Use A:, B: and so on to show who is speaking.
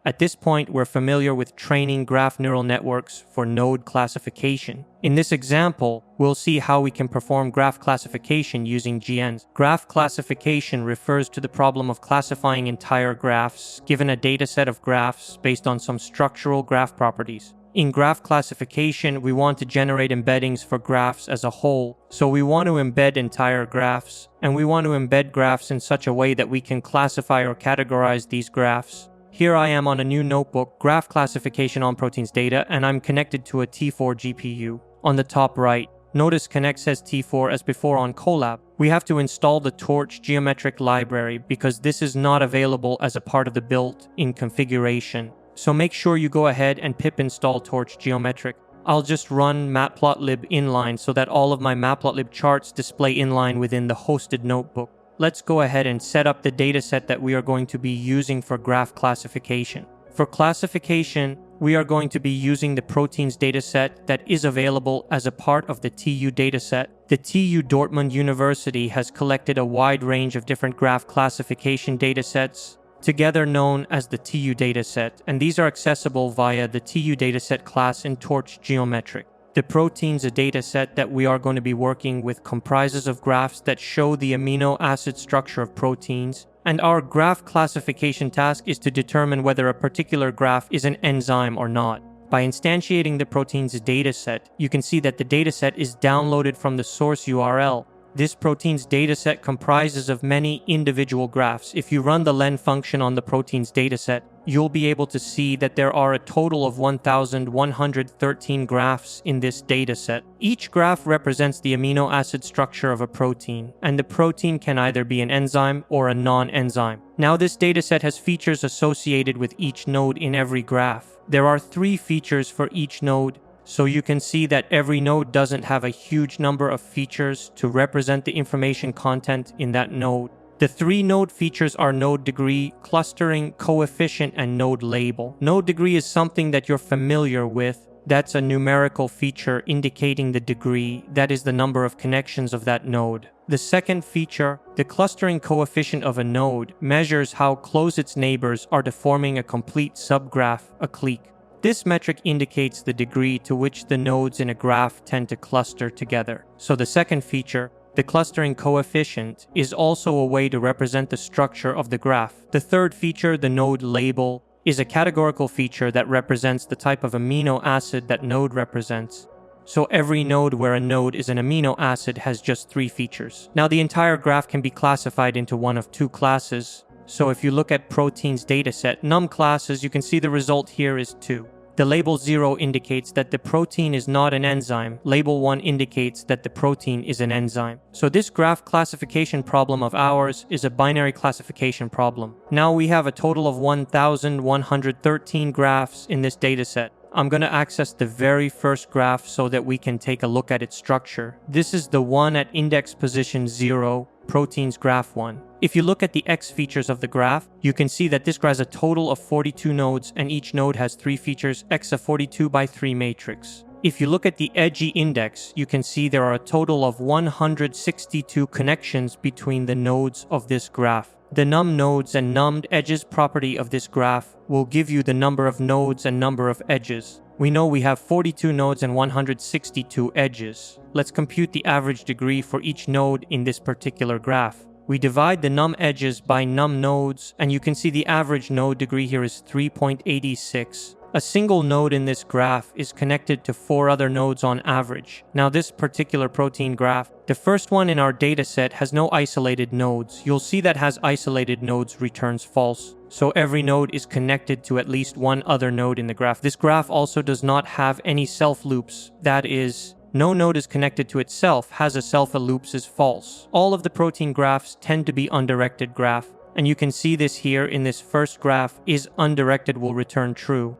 A: At this point, we're familiar with training graph neural networks for node classification. In this example, we'll see how we can perform graph classification using GNNs. Graph classification refers to the problem of classifying entire graphs given a dataset of graphs based on some structural graph properties. In graph classification, we want to generate embeddings for graphs as a whole. So we want to embed entire graphs, and we want to embed graphs in such a way that we can classify or categorize these graphs. Here I am on a new notebook, Graph Classification on Proteins Data, and I'm connected to a T4 GPU. On the top right, notice Connect says T4 as before on Colab. We have to install the Torch Geometric library because this is not available as a part of the built-in configuration. So make sure you go ahead and pip install Torch Geometric. I'll just run matplotlib inline so that all of my matplotlib charts display inline within the hosted notebook. Let's go ahead and set up the dataset that we are going to be using for graph classification. For classification, we are going to be using the proteins dataset that is available as a part of the TU dataset. The TU Dortmund University has collected a wide range of different graph classification datasets, together known as the TU dataset, and these are accessible via the TU dataset class in Torch Geometric. The proteins dataset that we are going to be working with comprises of graphs that show the amino acid structure of proteins, and our graph classification task is to determine whether a particular graph is an enzyme or not. By instantiating the proteins dataset, you can see that the dataset is downloaded from the source URL. This proteins dataset comprises of many individual graphs. If you run the len function on the proteins dataset, you'll be able to see that there are a total of 1,113 graphs in this dataset. Each graph represents the amino acid structure of a protein, and the protein can either be an enzyme or a non-enzyme. Now, this dataset has features associated with each node in every graph. There are 3 features for each node, so you can see that every node doesn't have a huge number of features to represent the information content in that node. The 3 node features are node degree, clustering coefficient, and node label. Node degree is something that you're familiar with. That's a numerical feature indicating the degree, that is the number of connections of that node. The second feature, the clustering coefficient of a node, measures how close its neighbors are to forming a complete subgraph, a clique. This metric indicates the degree to which the nodes in a graph tend to cluster together. So the second feature, the clustering coefficient, is also a way to represent the structure of the graph. The third feature, the node label, is a categorical feature that represents the type of amino acid that node represents. So every node where a node is an amino acid has just 3 features. Now the entire graph can be classified into one of 2 classes. So if you look at proteins dataset, num classes, you can see the result here is 2. The label 0 indicates that the protein is not an enzyme. Label 1 indicates that the protein is an enzyme. So this graph classification problem of ours is a binary classification problem. Now we have a total of 1,113 graphs in this dataset. I'm going to access the very first graph so that we can take a look at its structure. This is the one at index position 0, proteins graph 1. If you look at the X features of the graph, you can see that this graph has a total of 42 nodes, and each node has 3 features, X a 42 by 3 matrix. If you look at the edgy index, you can see there are a total of 162 connections between the nodes of this graph. The num nodes and nummed edges property of this graph will give you the number of nodes and number of edges. We know we have 42 nodes and 162 edges. Let's compute the average degree for each node in this particular graph. We divide the num edges by num nodes, and you can see the average node degree here is 3.86. A single node in this graph is connected to 4 other nodes on average. Now this particular protein graph, the first one in our dataset has no isolated nodes. You'll see that has isolated nodes returns false. So every node is connected to at least one other node in the graph. This graph also does not have any self loops. That is, no node is connected to itself, has a self loops is false. All of the protein graphs tend to be undirected graph. And you can see this here in this first graph is undirected will return true.